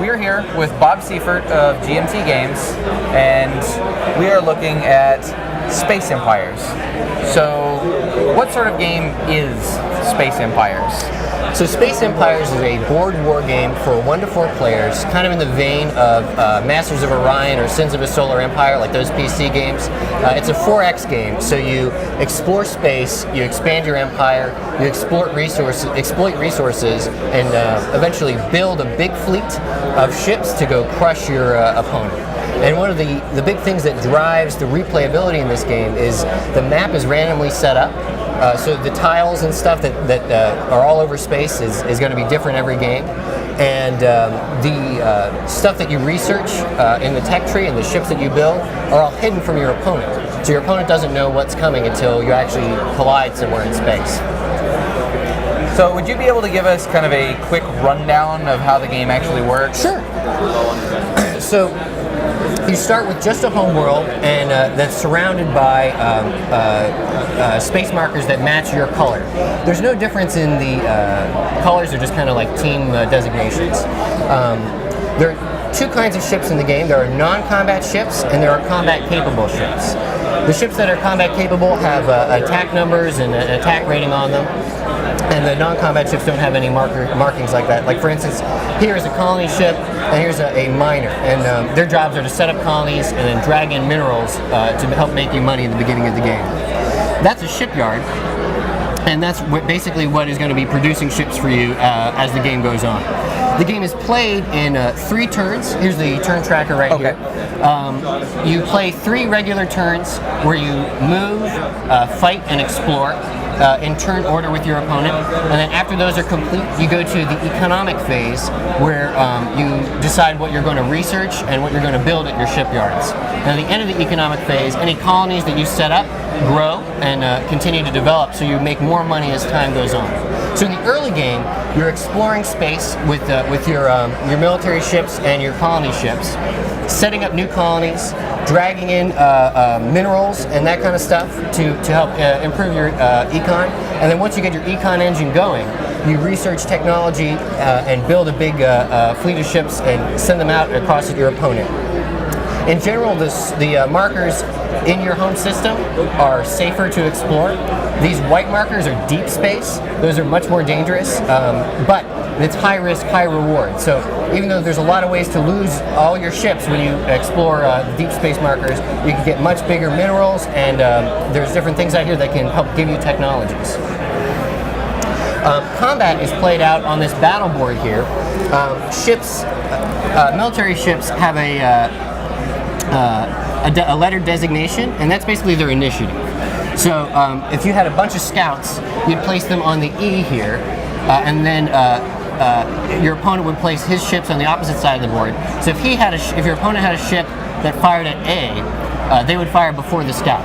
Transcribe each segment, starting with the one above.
we are here with Bob Seifert of GMT Games, and we are looking at Space Empires. So, what sort of game is Space Empires? So Space Empires is a board war game for 1 to 4 players, kind of in the vein of Masters of Orion or Sins of a Solar Empire, like those PC games. It's a 4X game, so you explore space, you expand your empire, you exploit resources, and eventually build a big fleet of ships to go crush your opponent. And one of the big things that drives the replayability in this game is the map is randomly set up. So the tiles and stuff that are all over space is going to be different every game. And the stuff that you research in the tech tree and the ships that you build are all hidden from your opponent. So your opponent doesn't know what's coming until you actually collide somewhere in space. So would you be able to give us kind of a quick rundown of how the game actually works? Sure. So you start with just a home world, and that's surrounded by space markers that match your color. There's no difference in the colors, they're just kind of like team designations. There are 2 kinds of ships in the game. There are non-combat ships, and there are combat-capable ships. The ships that are combat-capable have attack numbers and an attack rating on them, and the non-combat ships don't have any markings like that. Like, for instance, here is a colony ship, and here's a miner, and their jobs are to set up colonies and then drag in minerals to help make you money in the beginning of the game. That's a shipyard, and that's basically what is going to be producing ships for you as the game goes on. The game is played in 3 turns. Here's the turn tracker right here. You play 3 regular turns where you move, fight, and explore in turn order with your opponent, and then after those are complete, you go to the economic phase where you decide what you're going to research and what you're going to build at your shipyards. And at the end of the economic phase, any colonies that you set up grow and continue to develop, so you make more money as time goes on. So in the early game, you're exploring space with your military ships and your colony ships, setting up new colonies, dragging in minerals and that kind of stuff to help improve your econ. And then once you get your econ engine going, you research technology and build a big fleet of ships and send them out across at your opponent. In general, the markers in your home system are safer to explore. These white markers are deep space. Those are much more dangerous, but it's high risk, high reward. So even though there's a lot of ways to lose all your ships when you explore deep space markers, you can get much bigger minerals, and there's different things out here that can help give you technologies. Combat is played out on this battle board here. Military ships have a letter designation, and that's basically their initiative. So if you had a bunch of scouts, you'd place them on the E here, and then your opponent would place his ships on the opposite side of the board. So if your opponent had a ship that fired at A, they would fire before the scout,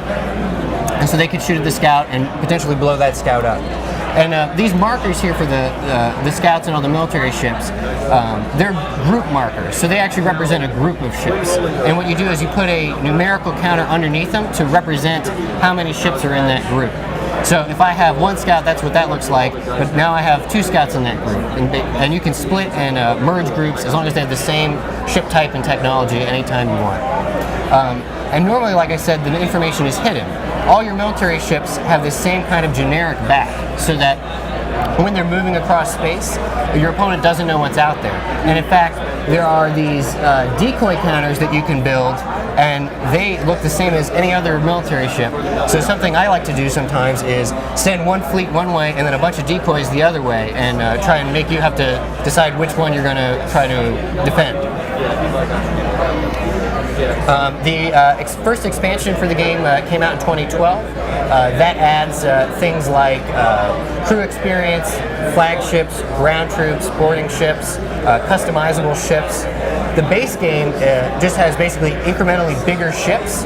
and so they could shoot at the scout and potentially blow that scout up. And these markers here for the scouts and all the military ships, they're group markers, so they actually represent a group of ships. And what you do is you put a numerical counter underneath them to represent how many ships are in that group. So if I have 1 scout, that's what that looks like, but now I have 2 scouts in that group. And you can split and merge groups as long as they have the same ship type and technology anytime you want. And normally, like I said, the information is hidden. All your military ships have the same kind of generic back, so that when they're moving across space, your opponent doesn't know what's out there. And in fact, there are these decoy counters that you can build, and they look the same as any other military ship. So something I like to do sometimes is send one fleet one way and then a bunch of decoys the other way, and try and make you have to decide which one you're going to try to defend. The first expansion for the game came out in 2012. That adds things like crew experience, flagships, ground troops, boarding ships, customizable ships. The base game just has basically incrementally bigger ships.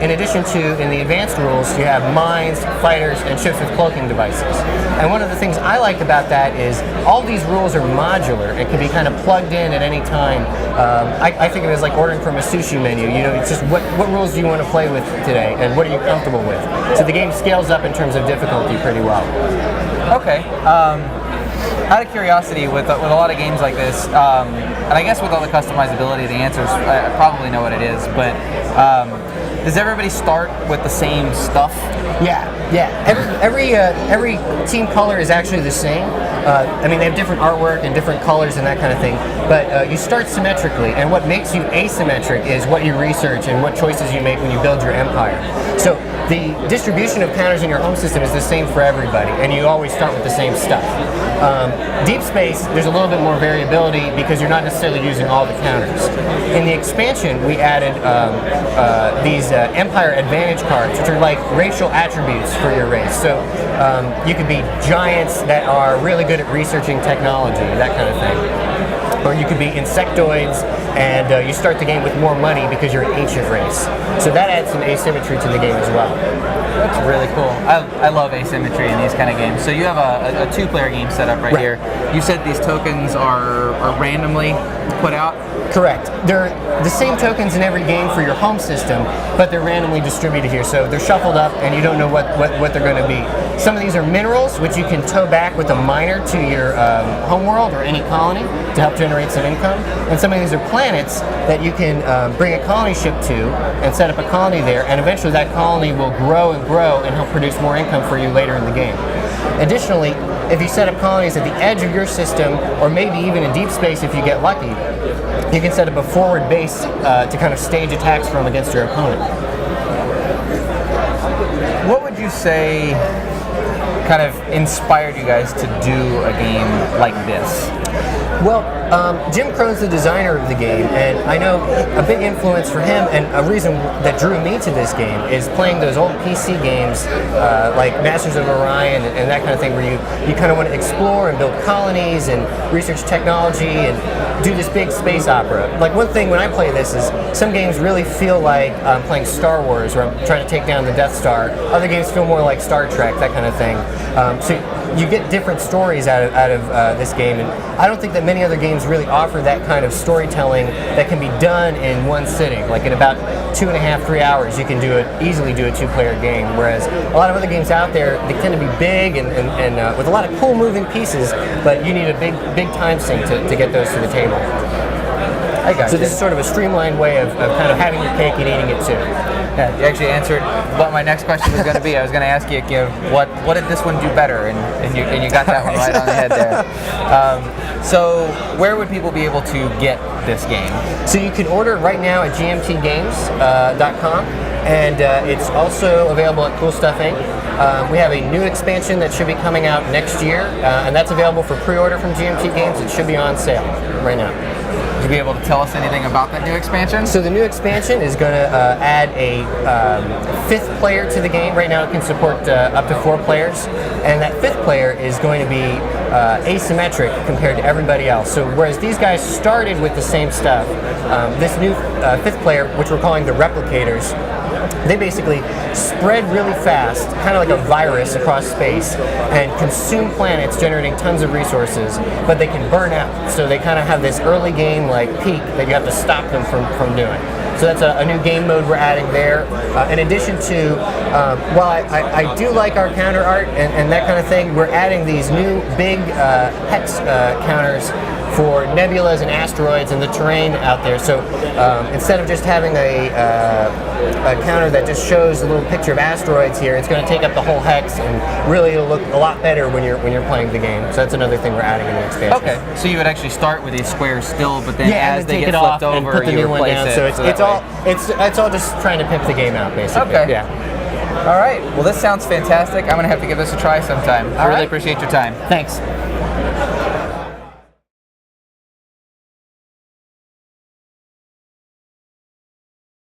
In addition to, in the advanced rules, you have mines, fighters, and ships with cloaking devices. And one of the things I like about that is all these rules are modular and can be kind of plugged in at any time. I think of it as like ordering from a sushi menu. You know, it's just what rules do you want to play with today, and what are you comfortable with? So the game scales up in terms of difficulty pretty well. Okay. Out of curiosity, with a lot of games like this, and I guess with all the customizability, the answers I probably know what it is. But does everybody start with the same stuff? Yeah. Every team color is actually the same. I mean, they have different artwork and different colors and that kind of thing. But you start symmetrically, and what makes you asymmetric is what you research and what choices you make when you build your empire. So the distribution of counters in your home system is the same for everybody, and you always start with the same stuff. Deep Space, there's a little bit more variability because you're not necessarily using all the counters. In the expansion, we added these Empire Advantage cards, which are like racial attributes for your race. So you could be giants that are really good at researching technology, that kind of thing. Or you could be insectoids, and you start the game with more money because you're an ancient race. So that adds some asymmetry to the game as well. That's really cool. I love asymmetry in these kind of games. So you have a two-player game set up right here. You said these tokens are randomly put out? Correct. They're the same tokens in every game for your home system, but they're randomly distributed here. So they're shuffled up, and you don't know what they're going to be. Some of these are minerals, which you can tow back with a miner to your home world or any colony to help generate some income. And some of these are planets that you can bring a colony ship to and set up a colony there, and eventually that colony will grow and help produce more income for you later in the game. Additionally, if you set up colonies at the edge of your system, or maybe even in Deep Space if you get lucky, you can set up a forward base to kind of stage attacks from against your opponent. What would you say kind of inspired you guys to do a game like this? Well, Jim Crone's the designer of the game, and I know a big influence for him, and a reason that drew me to this game is playing those old PC games like Masters of Orion and that kind of thing, where you kind of want to explore and build colonies and research technology and do this big space opera. Like, one thing when I play this is some games really feel like I'm playing Star Wars, where I'm trying to take down the Death Star. Other games feel more like Star Trek, that kind of thing. So you get different stories out of this game, and I don't think that many other games really offer that kind of storytelling that can be done in one sitting. Like in about 2.5, 3 hours, you can easily do a two-player game, whereas a lot of other games out there, they tend to be big and with a lot of cool moving pieces, but you need a big time sink to get those to the table. I got So this is sort of a streamlined way of kind of having your cake and eating it too. Yeah, you actually answered what my next question was going to be. I was going to ask you, what did this one do better, and you got that one right on the head there. So where would people be able to get this game? So you can order it right now at gmtgames.com, and it's also available at Cool Stuff Inc. We have a new expansion that should be coming out next year, and that's available for pre-order from GMT Games. It should be on sale right now. Would you be able to tell us anything about that new expansion? So the new expansion is going to add a fifth player to the game. Right now it can support up to 4 players, and that fifth player is going to be asymmetric compared to everybody else. So whereas these guys started with the same stuff, this new fifth player, which we're calling the Replicators, they basically spread really fast, kind of like a virus across space, and consume planets, generating tons of resources, but they can burn out. So they kind of have this early game like peak that you have to stop them from doing. So that's a new game mode we're adding there. In addition to, while I do like our counter art and that kind of thing, we're adding these new big hex counters for nebulas and asteroids and the terrain out there. So instead of just having a counter that just shows a little picture of asteroids here, it's going to take up the whole hex, and really it'll look a lot better when you're playing the game. So that's another thing we're adding in the expansion. Okay, so you would actually start with these squares still, but then as they take get it flipped off and over, put the you new one replace down. it. So it's all just trying to pimp the game out, basically. Okay. Yeah. All right. Well, this sounds fantastic. I'm going to have to give this a try sometime. I really appreciate your time. Thanks.